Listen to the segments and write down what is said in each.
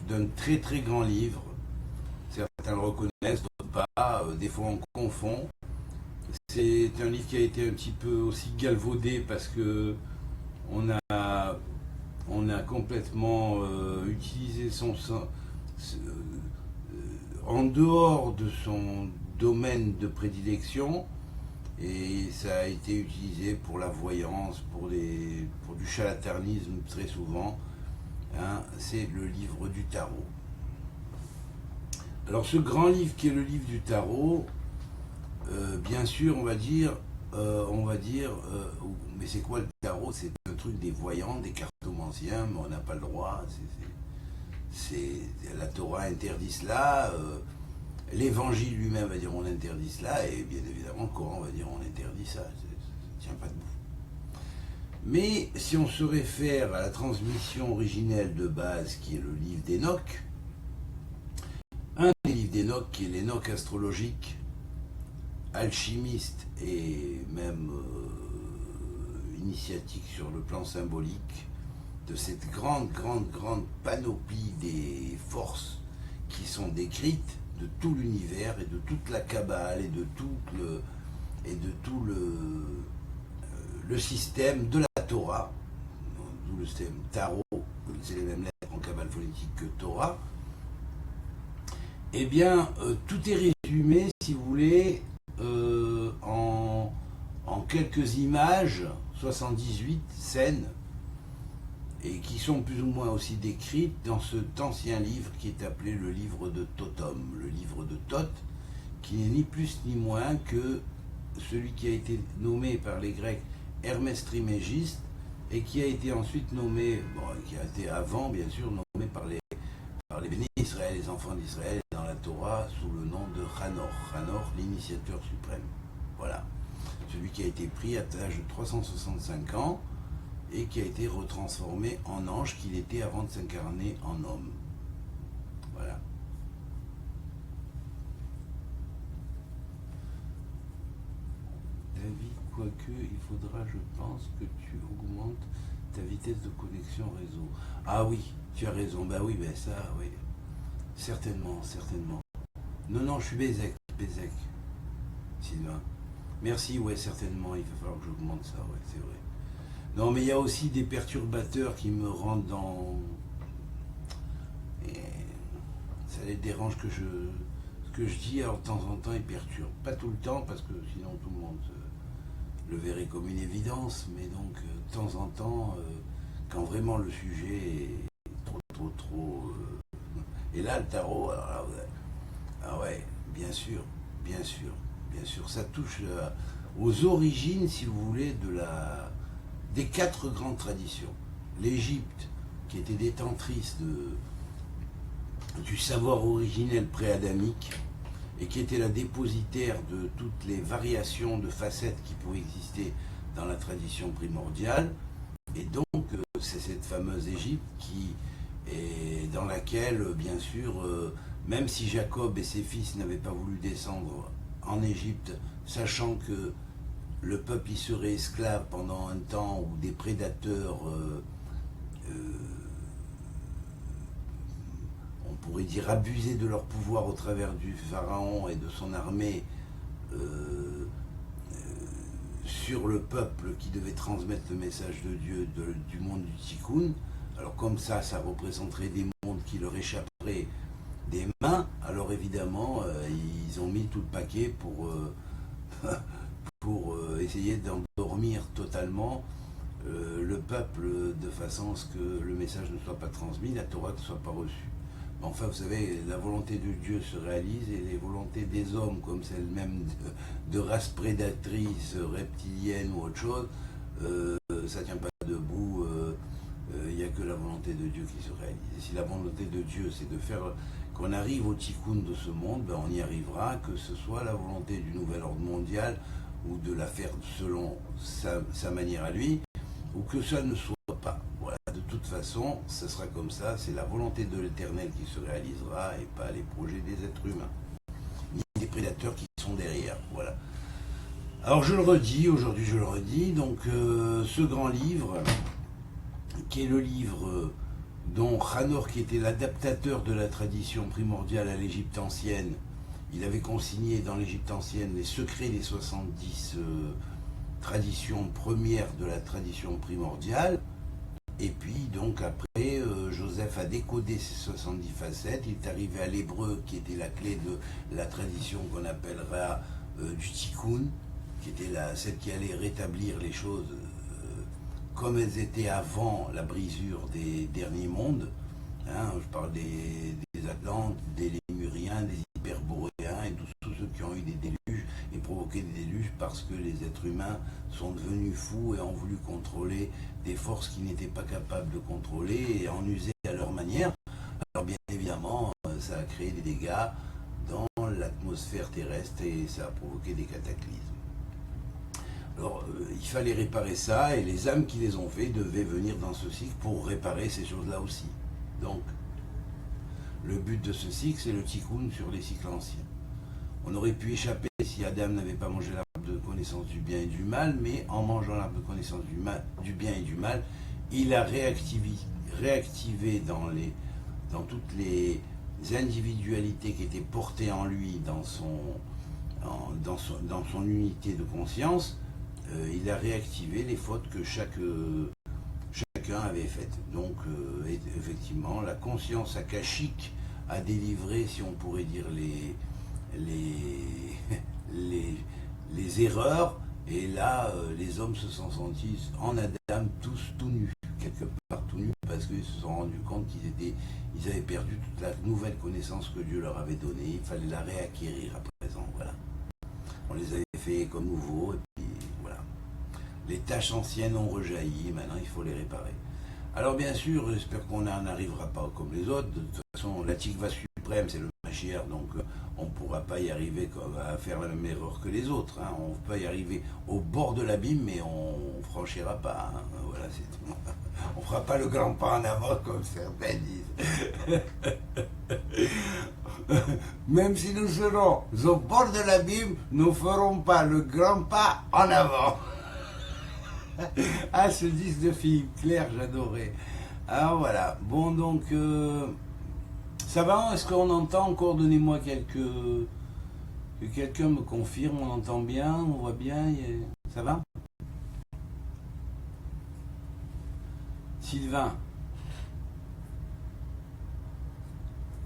d'un très très grand livre. Certains le reconnaissent, d'autres pas, des fois on confond. C'est un livre qui a été un petit peu aussi galvaudé parce que on a, on a complètement utilisé en dehors de son domaine de prédilection, et ça a été utilisé pour la voyance, pour du charlatanisme très souvent. Hein, c'est le livre du tarot. Alors ce grand livre qui est le livre du tarot, bien sûr on va dire, mais c'est quoi le tarot? C'est un truc des voyants, des cartomanciens, mais on n'a pas le droit. La Torah interdit cela, l'Évangile lui-même va dire on interdit cela, et bien évidemment le Coran va dire on interdit ça. Ça ne tient pas debout. Mais si on se réfère à la transmission originelle de base qui est le livre d'Enoch, un des livres d'Enoch qui est l'Enoch astrologique, alchimiste et même initiatique sur le plan symbolique, de cette grande panoplie des forces qui sont décrites, de tout l'univers et de toute la Kabbale et de tout le système de la Torah, d'où le système Tarot, c'est les mêmes lettres en Kabbale phonétique que Torah. Eh bien, tout est résumé, si vous voulez, en quelques images, 78 scènes, et qui sont plus ou moins aussi décrites dans cet ancien livre qui est appelé le livre de Totum, le livre de Thoth, qui n'est ni plus ni moins que celui qui a été nommé par les Grecs Hermès Trismégiste, et qui a été ensuite nommé, qui a été avant bien sûr nommé par les bénis d'Israël, les enfants d'Israël, dans la Torah, sous le nom de Hanor. Hanor, l'initiateur suprême. Voilà. Celui qui a été pris à l'âge de 365 ans et qui a été retransformé en ange qu'il était avant de s'incarner en homme. Voilà. David, quoique, il faudra, je pense, que tu augmentes ta vitesse de connexion réseau. Ah oui, tu as raison. Bah oui, ben ça, oui. Certainement. Non, je suis Bézec, Sylvain. Merci, ouais, certainement, il va falloir que j'augmente ça, ouais, c'est vrai. Non, mais il y a aussi des perturbateurs qui me rendent dans... Et ça les dérange que ce que je dis, alors de temps en temps, ils perturbent. Pas tout le temps, parce que sinon tout le monde le verrait comme une évidence, mais donc de temps en temps, quand vraiment le sujet est trop... Et là, le tarot, alors là, ah ouais, bien sûr, ça touche aux origines, si vous voulez, des 4 grandes traditions. L'Égypte, qui était détentrice du savoir originel pré-adamique, et qui était la dépositaire de toutes les variations de facettes qui pouvaient exister dans la tradition primordiale. Et donc, c'est cette fameuse Égypte dans laquelle, bien sûr, même si Jacob et ses fils n'avaient pas voulu descendre en Égypte, sachant que le peuple y serait esclave pendant un temps où des prédateurs, on pourrait dire, abusaient de leur pouvoir au travers du pharaon et de son armée sur le peuple qui devait transmettre le message de Dieu du monde du Tikkun. Alors comme ça représenterait des mondes qui leur échapperaient des mains, alors évidemment, ils ont mis tout le paquet pour essayer d'endormir totalement le peuple de façon à ce que le message ne soit pas transmis, la Torah ne soit pas reçue. Enfin, vous savez, la volonté de Dieu se réalise et les volontés des hommes, comme celle même de race prédatrice, reptilienne ou autre chose, ça ne tient pas debout. Il n'y a que la volonté de Dieu qui se réalise. Et si la volonté de Dieu, c'est de faire qu'on arrive au tikkun de ce monde, ben on y arrivera, que ce soit la volonté du nouvel ordre mondial ou de la faire selon sa manière à lui, ou que ça ne soit pas. Voilà, de toute façon, ce sera comme ça, c'est la volonté de l'Éternel qui se réalisera et pas les projets des êtres humains, ni des prédateurs qui sont derrière. Voilà. Alors je le redis, aujourd'hui je le redis, donc ce grand livre, qui est le livre dont Hanor, qui était l'adaptateur de la tradition primordiale à l'Égypte ancienne, il avait consigné dans l'Égypte ancienne les secrets des 70 traditions premières de la tradition primordiale. Et puis, donc, après, Joseph a décodé ces 70 facettes. Il est arrivé à l'hébreu, qui était la clé de la tradition qu'on appellera du tikkun, qui était celle qui allait rétablir les choses comme elles étaient avant la brisure des derniers mondes. Hein, je parle des Atlantes, des Lémuriens, des Hyperboréens et tous ceux qui ont eu des déluges et provoqué des déluges parce que les êtres humains sont devenus fous et ont voulu contrôler des forces qu'ils n'étaient pas capables de contrôler et en user à leur manière. Alors bien évidemment, ça a créé des dégâts dans l'atmosphère terrestre et ça a provoqué des cataclysmes. Alors, il fallait réparer ça, et les âmes qui les ont fait devaient venir dans ce cycle pour réparer ces choses-là aussi. Donc, le but de ce cycle, c'est le tikkun sur les cycles anciens. On aurait pu échapper si Adam n'avait pas mangé l'arbre de connaissance du bien et du mal, mais en mangeant l'arbre de connaissance du bien et du mal, il a réactivé dans toutes les individualités qui étaient portées en lui dans son unité de conscience. Il a réactivé les fautes que chacun avait faites. Donc, effectivement, la conscience akashique a délivré, si on pourrait dire, les erreurs. Et là, les hommes se sont sentis en Adam tous tout nus, quelque part tout nus, parce qu'ils se sont rendus compte qu'ils avaient perdu toute la nouvelle connaissance que Dieu leur avait donnée. Il fallait la réacquérir à présent. Voilà. On les avait fait comme nouveaux, et puis voilà. Les tâches anciennes ont rejailli, maintenant il faut les réparer. Alors bien sûr, j'espère qu'on n'en arrivera pas comme les autres. De toute façon, la tikva suprême, c'est le Mashiach, donc on ne pourra pas y arriver à faire la même erreur que les autres. Hein. On peut y arriver au bord de l'abîme, mais on ne franchira pas. Hein. Voilà, c'est tout. On ne fera pas le grand pas en avant comme certains disent. Même si nous serons au bord de l'abîme, nous ne ferons pas le grand pas en avant. Ah, ce disque de Philippe Clair, j'adorais. Alors voilà. Bon, donc, ça va? Est-ce qu'on entend encore? Donnez-moi que quelqu'un me confirme. On entend bien? On voit bien? Ça va? Sylvain?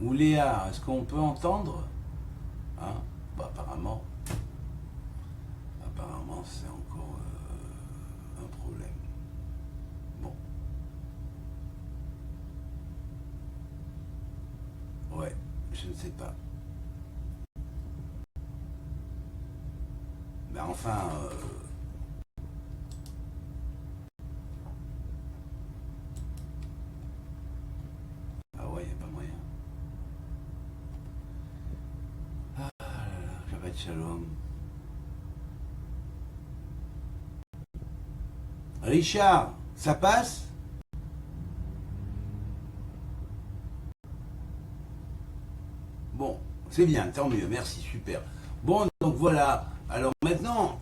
Ou Léa? Est-ce qu'on peut entendre? Hein? Bah, apparemment, c'est encore un problème. Bon. Ouais, je ne sais pas. Mais enfin, ah ouais, il n'y a pas moyen. Ah là là, Shabbat Shalom. Richard, ça passe? Bon, c'est bien, tant mieux, merci, super. Bon, donc voilà. Alors maintenant,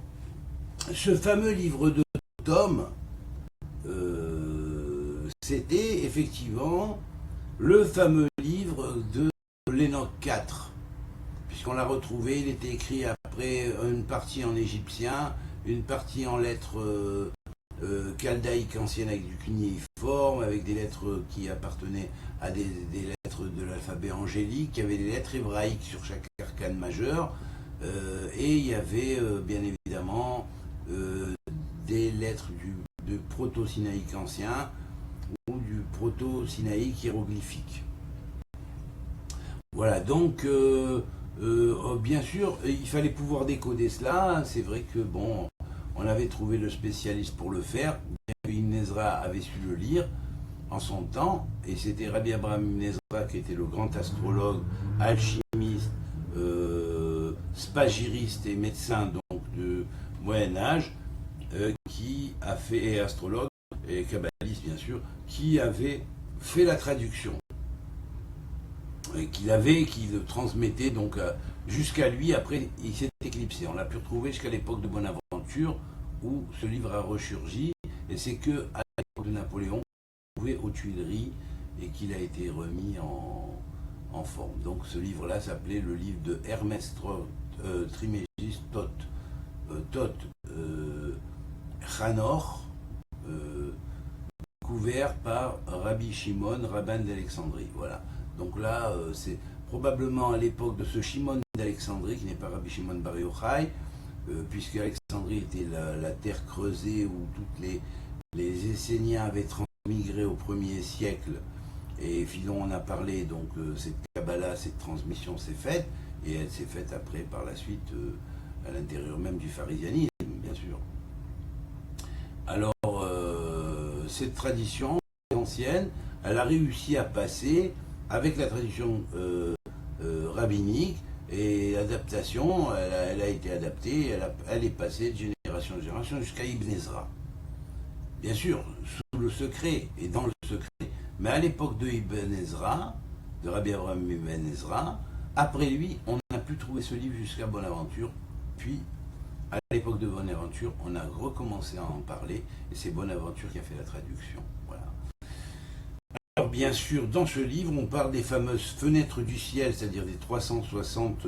ce fameux livre de Tom, c'était effectivement le fameux livre de l'Enoch 4. Puisqu'on l'a retrouvé, il était écrit après une partie en égyptien, une partie en lettres chaldéiques anciennes avec du cunéiforme, avec des lettres qui appartenaient à des lettres de l'alphabet angélique, il y avait des lettres hébraïques sur chaque arcane majeur, et il y avait bien évidemment des lettres du proto-sinaïque ancien ou du proto-sinaïque hiéroglyphique. Voilà, donc bien sûr, il fallait pouvoir décoder cela. C'est vrai que bon, on avait trouvé le spécialiste pour le faire. Ibn Ezra avait su le lire en son temps, et c'était Rabbi Abraham Ibn Ezra qui était le grand astrologue, alchimiste, spagiriste et médecin donc de Moyen Âge, qui a fait, et astrologue et kabbaliste bien sûr, qui avait fait la traduction. Qu'il le transmettait donc jusqu'à lui. Après, il s'est éclipsé. On l'a pu retrouver jusqu'à l'époque de Bonaventure, où ce livre a ressurgi. Et c'est que à l'époque de Napoléon, on trouvait aux Tuileries et qu'il a été remis en forme. Donc ce livre-là s'appelait le livre de Hermès Trismégistos Thoth Chanor, couvert par Rabbi Shimon, rabbin d'Alexandrie. Voilà. Donc là, c'est probablement à l'époque de ce Shimon d'Alexandrie, qui n'est pas Rabbi Shimon Bar Yochai, puisque Alexandrie était la terre creusée où toutes les Esséniens avaient transmigré au 1er siècle. Et Philon en a parlé, donc cette Kabbalah, cette transmission s'est faite, et elle s'est faite après, par la suite, à l'intérieur même du pharisianisme, bien sûr. Alors, cette tradition ancienne, elle a réussi à passer avec la tradition rabbinique, et adaptation, elle a été adaptée, elle est passée de génération en génération jusqu'à Ibn Ezra. Bien sûr, sous le secret et dans le secret. Mais à l'époque de Ibn Ezra, de Rabbi Abraham Ibn Ezra, après lui, on n'a plus trouvé ce livre jusqu'à Bonaventure. Puis, à l'époque de Bonaventure, on a recommencé à en parler, et c'est Bonaventure qui a fait la traduction. Voilà. Alors, bien sûr, dans ce livre, on parle des fameuses fenêtres du ciel, c'est-à-dire des 360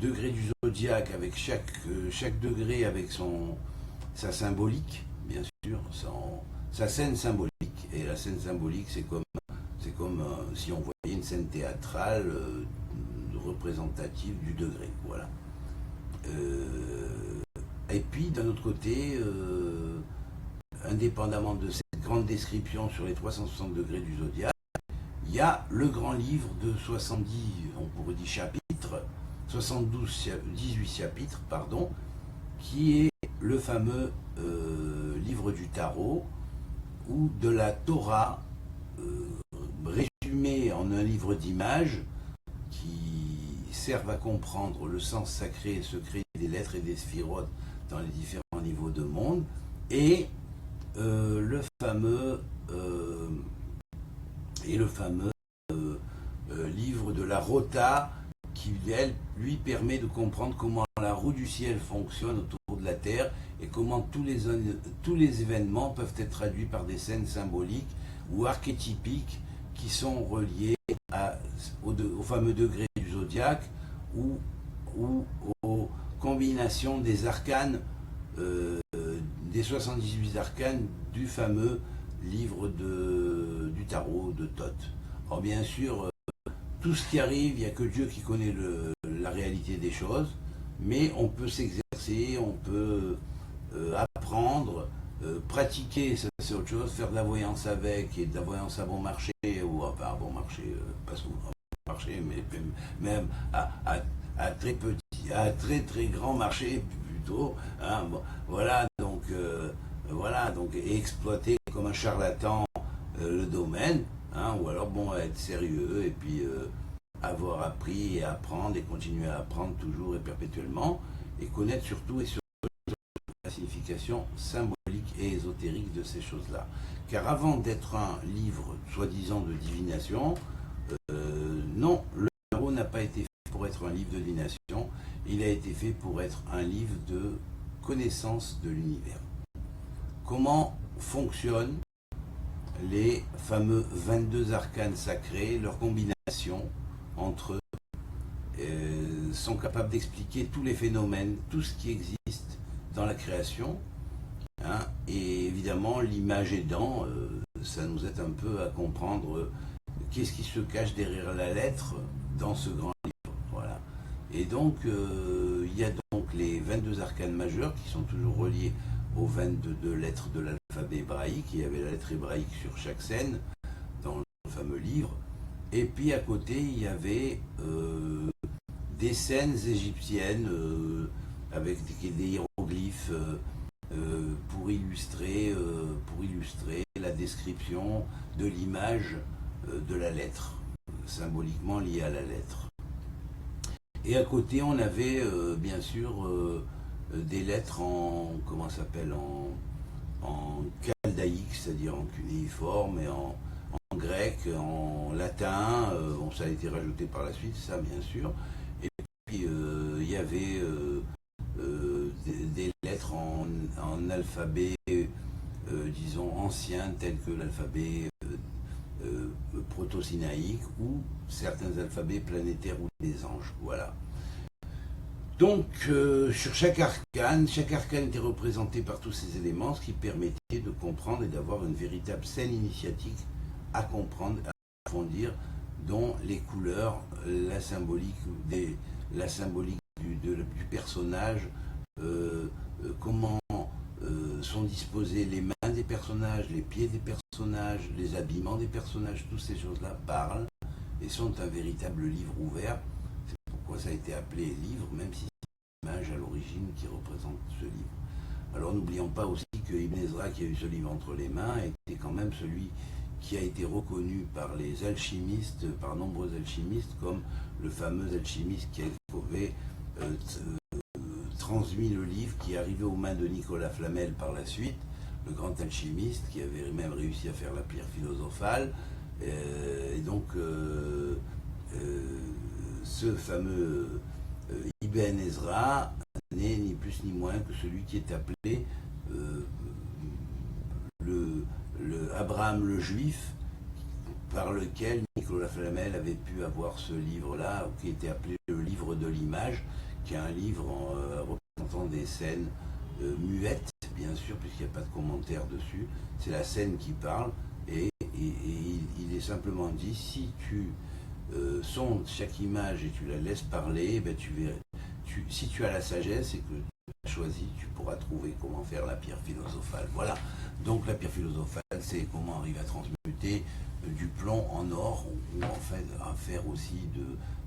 degrés du zodiaque, avec chaque degré avec sa symbolique, bien sûr, sa scène symbolique. Et la scène symbolique, c'est comme si on voyait une scène théâtrale représentative du degré. Voilà. Et puis, d'un autre côté, indépendamment de cette grande description sur les 360 degrés du zodiaque, il y a le grand livre de 70, on pourrait dire chapitres, 18 chapitres, pardon, qui est le fameux livre du tarot, ou de la Torah, résumé en un livre d'images qui servent à comprendre le sens sacré et secret des lettres et des sphirotes dans les différents niveaux de monde, et le fameux livre de la Rota, qui lui permet de comprendre comment la roue du ciel fonctionne autour de la Terre, et comment tous les événements peuvent être traduits par des scènes symboliques ou archétypiques qui sont reliées au fameux degré du zodiaque, ou aux combinations des arcanes, des 78 arcanes du fameux livre du tarot de Thoth. Alors bien sûr, tout ce qui arrive, il n'y a que Dieu qui connaît la réalité des choses, mais on peut s'exercer, on peut apprendre, pratiquer, ça c'est autre chose, faire de la voyance avec, et de la voyance à bon marché, ou enfin à bon marché, pas souvent à bon marché, mais même à très petit, à très très grand marché plutôt, hein, bon, voilà, donc et exploiter comme un charlatan le domaine, hein, ou alors bon, être sérieux, et puis avoir appris et apprendre, et continuer à apprendre toujours et perpétuellement, et connaître surtout la signification symbolique et ésotérique de ces choses-là. Car avant d'être un livre soi-disant de divination, non, le tarot n'a pas été fait pour être un livre de divination, il a été fait pour être un livre de connaissance de l'univers. Comment fonctionnent les fameux 22 arcanes sacrés, leurs combinations entre eux, sont capables d'expliquer tous les phénomènes, tout ce qui existe dans la création, hein, et évidemment l'image aidant, ça nous aide un peu à comprendre qu'est-ce qui se cache derrière la lettre dans ce grand livre. Voilà. Et donc il y a donc les 22 arcanes majeurs qui sont toujours reliés aux 22 lettres de l'alphabet hébraïque. Il y avait la lettre hébraïque sur chaque scène dans le fameux livre, et puis à côté il y avait des scènes égyptiennes avec des hiéroglyphes pour illustrer la description de l'image de la lettre, symboliquement liée à la lettre. Et à côté on avait bien sûr des lettres en chaldéique, c'est-à-dire en cunéiforme, et en grec, en latin, bon, ça a été rajouté par la suite, ça bien sûr. Et puis il y avait des lettres en alphabet, disons, ancien, tel que l'alphabet proto-sinaïque ou certains alphabets planétaires ou des anges. Voilà. Donc, sur chaque arcane était représenté par tous ces éléments, ce qui permettait de comprendre et d'avoir une véritable scène initiatique à comprendre, à approfondir, dont les couleurs, la symbolique du personnage, comment sont disposées les mains des personnages, les pieds des personnages, les habillements des personnages, toutes ces choses-là parlent et sont un véritable livre ouvert. C'est pourquoi ça a été appelé livre, même si à l'origine qui représente ce livre. Alors n'oublions pas aussi que Ibn Ezra, qui a eu ce livre entre les mains, était quand même celui qui a été reconnu par les alchimistes, par nombreux alchimistes, comme le fameux alchimiste qui avait transmis le livre, qui est arrivé aux mains de Nicolas Flamel par la suite, le grand alchimiste, qui avait même réussi à faire la pierre philosophale. Et donc, ce fameux Ibn Ezra n'est ni plus ni moins que celui qui est appelé le Abraham le Juif, par lequel Nicolas Flamel avait pu avoir ce livre-là, qui était appelé le livre de l'image, qui est un livre représentant des scènes muettes, bien sûr, puisqu'il n'y a pas de commentaire dessus. C'est la scène qui parle, et il est simplement dit, si tu sondes chaque image et tu la laisses parler, ben tu verras. Si tu as la sagesse et que tu as choisi, tu pourras trouver comment faire la pierre philosophale. Voilà. Donc la pierre philosophale, c'est comment arriver à transmuter du plomb en or, ou en fait à faire aussi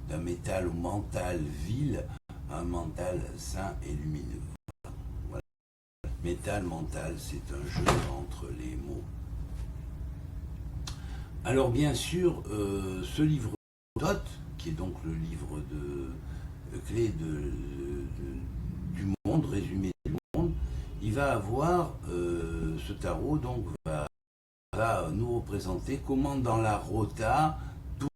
d'un métal mental vil un mental sain et lumineux. Voilà. Métal, mental, c'est un jeu entre les mots. Alors bien sûr, ce livre Thoth, qui est donc le livre clé du monde, résumé du monde, il va avoir, ce tarot donc va nous représenter comment dans la rota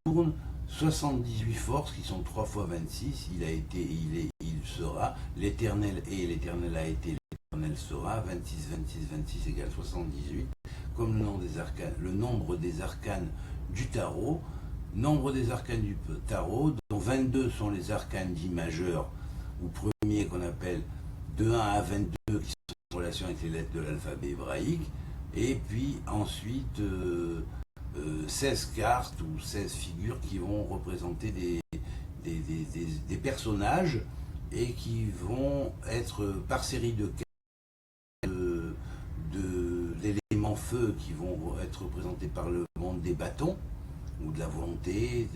tournent 78 forces qui sont 3 fois 26, il sera, l'éternel est, l'éternel a été, l'éternel sera, 26, 26, 26 égale 78, comme le nombre des arcanes du tarot. Nombre des arcanes du tarot, dont 22 sont les arcanes dits majeurs, ou premiers qu'on appelle de 1 à 22, qui sont en relation avec les lettres de l'alphabet hébraïque, et puis ensuite 16 cartes ou 16 figures qui vont représenter des personnages et qui vont être par série de l'élément feu qui vont être représentés par le monde des bâtons, ou de la volonté,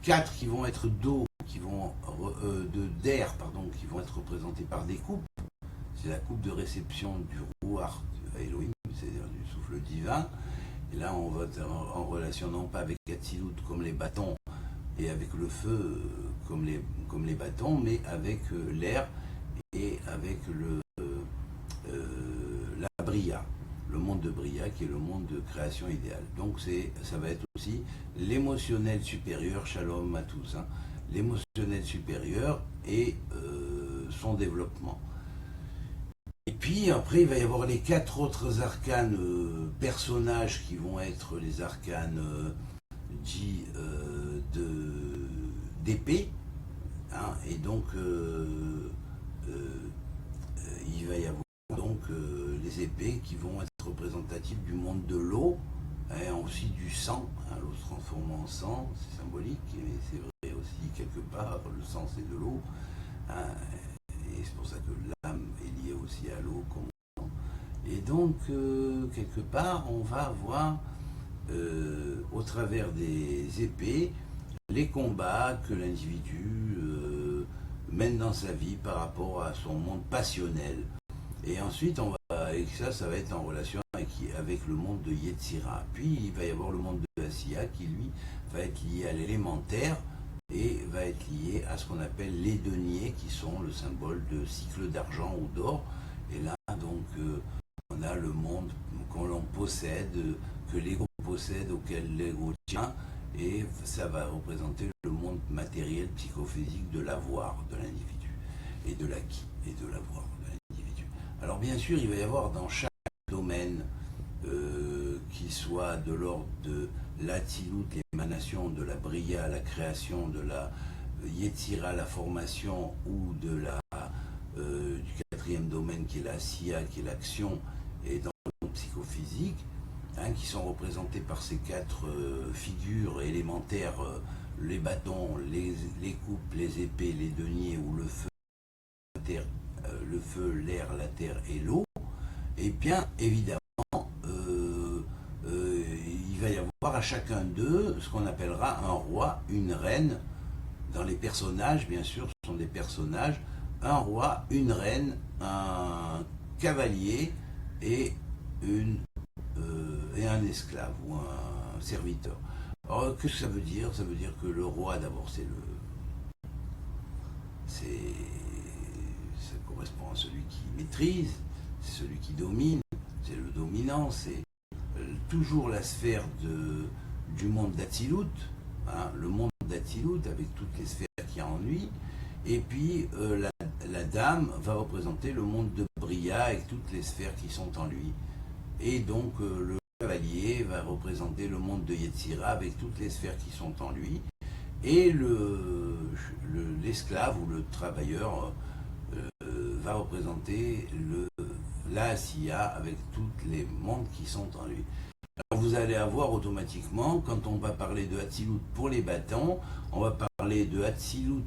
quatre qui vont être d'eau, d'air, qui vont être représentés par des coupes. C'est la coupe de réception du Ruach Elohim, c'est-à-dire du souffle divin. Et là, on va être en relation non pas avec Hatzilut comme les bâtons et avec le feu comme les bâtons, mais avec l'air et avec la Bria. Le monde de Bria, qui est le monde de création idéale. Donc ça va être aussi l'émotionnel supérieur, shalom à tous, hein, l'émotionnel supérieur et son développement. Et puis après, il va y avoir les 4 autres arcanes personnages qui vont être les arcanes dits d'épée, hein, et donc il va y avoir donc les épées qui vont être représentatives du monde de l'eau, hein, aussi du sang, hein, l'eau se transforme en sang, c'est symbolique, mais c'est vrai aussi quelque part, le sang c'est de l'eau, hein, et c'est pour ça que l'âme est liée aussi à l'eau. Et donc, quelque part, on va voir au travers des épées les combats que l'individu mène dans sa vie par rapport à son monde passionnel. Et ensuite, et ça va être en relation avec le monde de Yetzira. Puis, il va y avoir le monde de Asiya qui, lui, va être lié à l'élémentaire et va être lié à ce qu'on appelle les deniers, qui sont le symbole de cycle d'argent ou d'or. Et là, donc, on a le monde qu'on l'on possède, que l'ego possède, auquel l'ego tient, et ça va représenter le monde matériel, psychophysique de l'avoir de l'individu, et de l'acquis, et de l'avoir de l'individu. Alors bien sûr, il va y avoir dans chaque domaine qui soit de l'ordre de l'Atsilut, l'émanation, de la Bria, la création, de la Yetzira, la formation, ou de du quatrième domaine qui est la Asiya, qui est l'action, et dans le monde psychophysique, hein, qui sont représentés par ces quatre figures élémentaires, les bâtons, les coupes, les épées, les deniers, ou le feu, l'air, la terre et l'eau, et bien évidemment, il va y avoir à chacun d'eux ce qu'on appellera un roi, une reine. Dans les personnages, bien sûr, ce sont des personnages, un roi, une reine, un cavalier et un esclave ou un serviteur. Alors, qu'est-ce que ça veut dire? Ça veut dire que le roi, d'abord, ça correspond à celui qui maîtrise, c'est celui qui domine, c'est le dominant, c'est toujours la sphère du monde d'Atsilut, hein, le monde d'Atsilut avec toutes les sphères qu'il y a en lui, et puis la dame va représenter le monde de Bria avec toutes les sphères qui sont en lui, et donc le cavalier va représenter le monde de Yetzira avec toutes les sphères qui sont en lui, et l'esclave ou le travailleur va représenter la Asiya avec tous les mondes qui sont en lui. Alors vous allez avoir automatiquement, quand on va parler de Atsilut pour les bâtons, on va parler de Atsilut,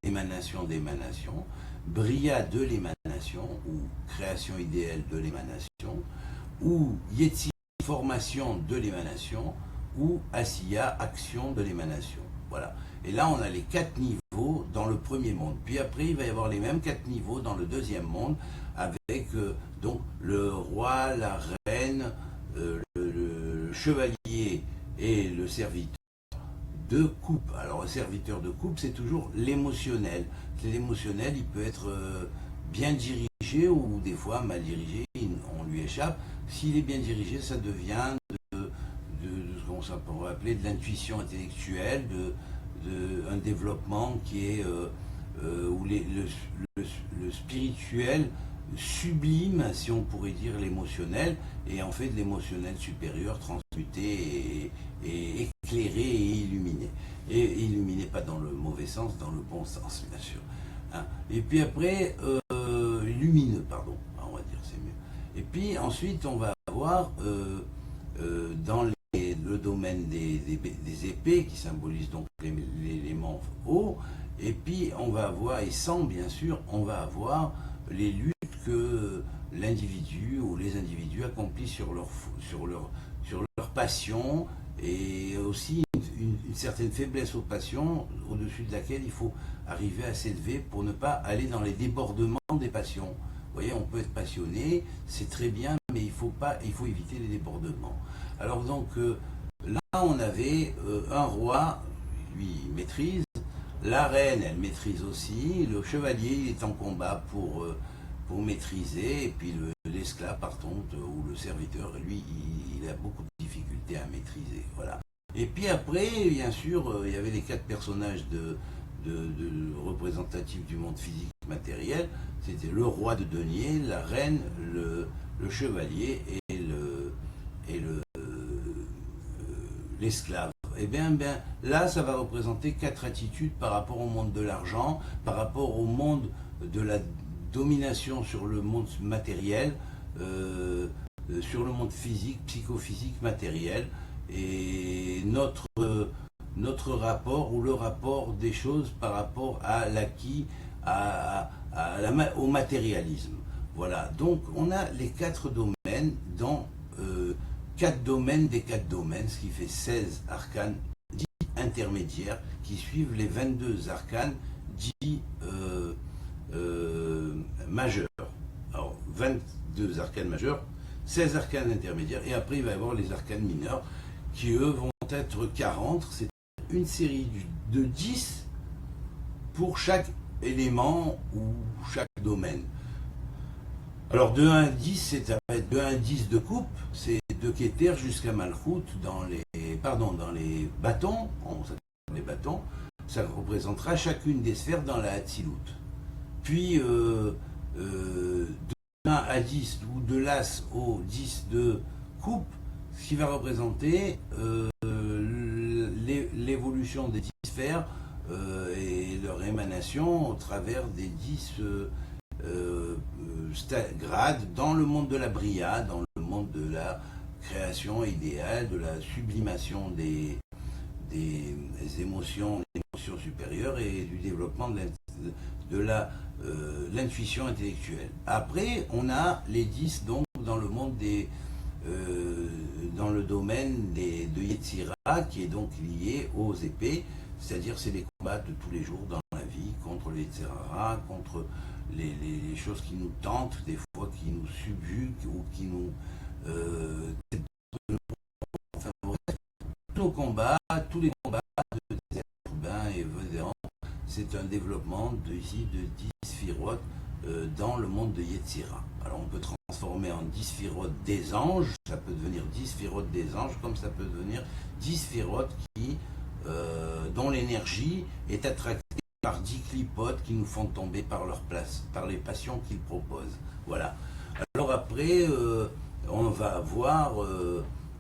émanation d'émanation, Bria de l'émanation, ou création idéale de l'émanation, ou Yetzira, formation de l'émanation, ou Asiya, action de l'émanation. Voilà. Et là, on a les 4 niveaux dans le premier monde. Puis après, il va y avoir les mêmes 4 niveaux dans le deuxième monde, avec donc le roi, la reine, le chevalier et le serviteur de coupe. Alors, le serviteur de coupe, c'est toujours l'émotionnel. L'émotionnel, il peut être bien dirigé ou des fois mal dirigé, on lui échappe. S'il est bien dirigé, ça devient de ce qu'on pourrait appeler de l'intuition intellectuelle, un développement qui est où le spirituel sublime, si on pourrait dire, l'émotionnel, et en fait de l'émotionnel supérieur transmuté et éclairé et illuminé. Et illuminé pas dans le mauvais sens, dans le bon sens, bien sûr. Hein. Et puis après, lumineux, pardon, on va dire c'est mieux. Et puis ensuite, on va avoir dans le domaine des épées, qui symbolisent donc l'élément eau, et puis on va avoir, et sans bien sûr, on va avoir les luttes que l'individu ou les individus accomplissent sur leur passion, et aussi une certaine faiblesse aux passions, au-dessus de laquelle il faut arriver à s'élever pour ne pas aller dans les débordements des passions. Vous voyez, on peut être passionné, c'est très bien, mais il faut éviter les débordements. Alors donc, là on avait un roi, lui il maîtrise, la reine elle maîtrise aussi, le chevalier il est en combat pour maîtriser, et puis l'esclave par contre, ou le serviteur, lui il a beaucoup de difficultés à maîtriser. Voilà. Et puis après, bien sûr, il y avait les 4 personnages représentatifs du monde physique matériel, c'était le roi de denier, la reine, le chevalier et l'esclave. Et bien, là, ça va représenter 4 attitudes par rapport au monde de l'argent, par rapport au monde de la domination sur le monde matériel, sur le monde physique, psychophysique, matériel, et notre rapport ou le rapport des choses par rapport à l'acquis, au matérialisme. Voilà, donc on a les 4 domaines dans 4 domaines des 4 domaines, ce qui fait 16 arcanes dits intermédiaires qui suivent les 22 arcanes dits majeurs. Alors 22 arcanes majeurs, 16 arcanes intermédiaires, et après il va y avoir les arcanes mineurs qui eux vont être 40, c'est une série de 10 pour chaque élément ou chaque domaine. Alors de 1 à 10, de 1 à 10 de coupe, c'est de Keter jusqu'à Malchut dans les bâtons, les bâtons, ça représentera chacune des sphères dans la Hatzilut. Puis de 1 à 10, ou de l'As au 10 de coupe, ce qui va représenter l'évolution des 10 sphères et leur émanation au travers des 10 grades dans le monde de la Bria, dans le monde de la création idéale, de la sublimation des émotions supérieures et du développement de l'intuition intellectuelle. Après, on a les 10 donc dans le monde dans le domaine de Yetzira, qui est donc lié aux épées, c'est-à-dire c'est les combats de tous les jours dans la vie contre les Yetzirara, contre les choses qui nous tentent, des fois qui nous subjuguent ou qui nous enfin, tous les combats des êtres urbains et vedants, c'est un développement ici de 10 sphirotes dans le monde de Yetzira. Alors on peut transformer en 10 sphirotes des anges, ça peut devenir 10 sphirotes des anges, comme ça peut devenir 10 sphirotes dont l'énergie est attractée par 10 clipotes qui nous font tomber par leur place, par les passions qu'ils proposent. Voilà. Alors après, on va avoir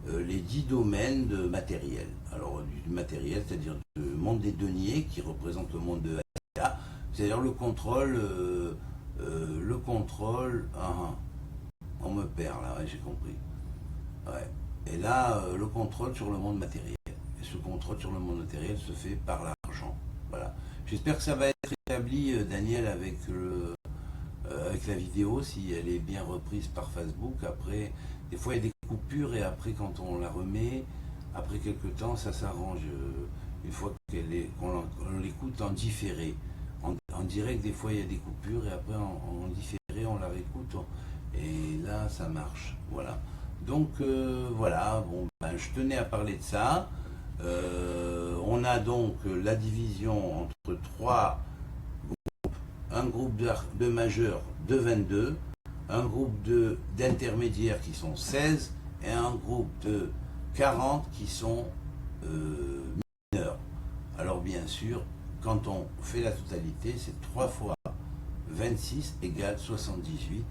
les 10 domaines de matériel. Alors du matériel, c'est-à-dire le monde des deniers qui représente le monde de Haïta, c'est-à-dire le contrôle, on me perd là, ouais, j'ai compris. Ouais. Et là, le contrôle sur le monde matériel. Et ce contrôle sur le monde matériel se fait par l'argent. Voilà. J'espère que ça va être établi, Daniel, avec la vidéo, si elle est bien reprise par Facebook. Après, des fois il y a des coupures et après quand on la remet, après quelques temps, ça s'arrange. Une fois qu'on l'écoute en différé. En direct, des fois il y a des coupures et après en différé, on la réécoute. Et là, ça marche. Voilà. Donc voilà, bon, ben, je tenais à parler de ça. On a donc la division entre 3 groupes, un groupe de majeurs de 22, un groupe d'intermédiaires qui sont 16 et un groupe de 40 qui sont mineurs. Alors bien sûr, quand on fait la totalité, c'est 3 fois 26 égale 78.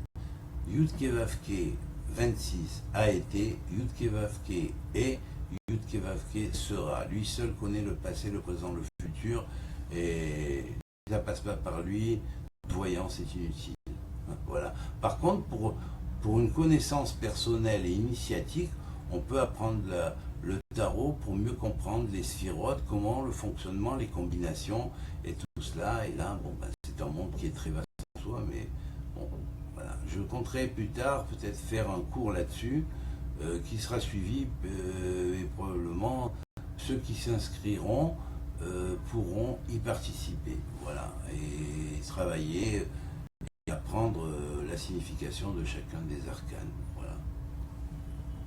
Yud-Ke Vav-Ke 26 a été, Yud-Ke Vav-Ke est, Yud-Ke Vav-Ke sera. Lui seul connaît le passé, le présent, le futur, et si ça passe pas par lui, voyant c'est inutile. Voilà. Par contre, pour une connaissance personnelle et initiatique, on peut apprendre le tarot pour mieux comprendre les sphirotes, comment le fonctionnement, les combinations et tout cela. Et là, bon, ben, c'est un monde qui est très vaste en soi, mais bon, voilà. Je compterai plus tard peut-être faire un cours là-dessus qui sera suivi et probablement ceux qui s'inscriront pourront y participer. Voilà. Et travailler et apprendre la signification de chacun des arcanes. Voilà.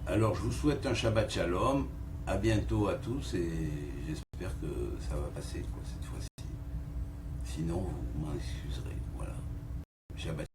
Alors je vous souhaite un Shabbat Shalom, à bientôt à tous et j'espère que ça va passer cette fois-ci. Sinon vous m'en excuserez. Voilà. Shabbat